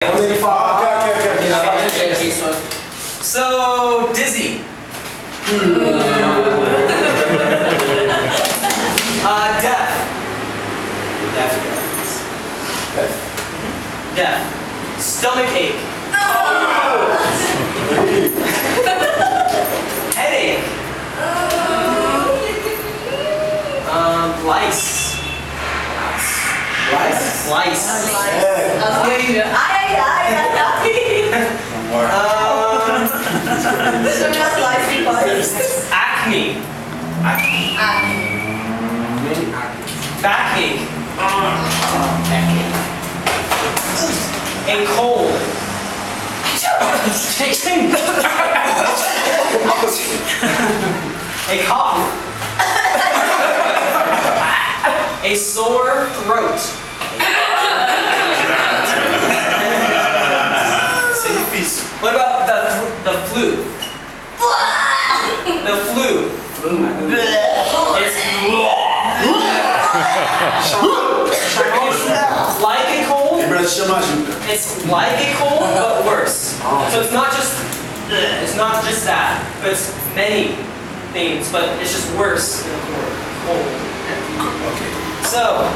Okay. So, dizzy. Deaf. Deaf. Stomach ache. Headache. Lice. Lice. Acne. Backache. A cold. A cough. A sore throat. What about the flu? The flu. It's like a cold. It's like a cold, but worse. So it's not just that, but it's many things, but it's just worse than a cold. So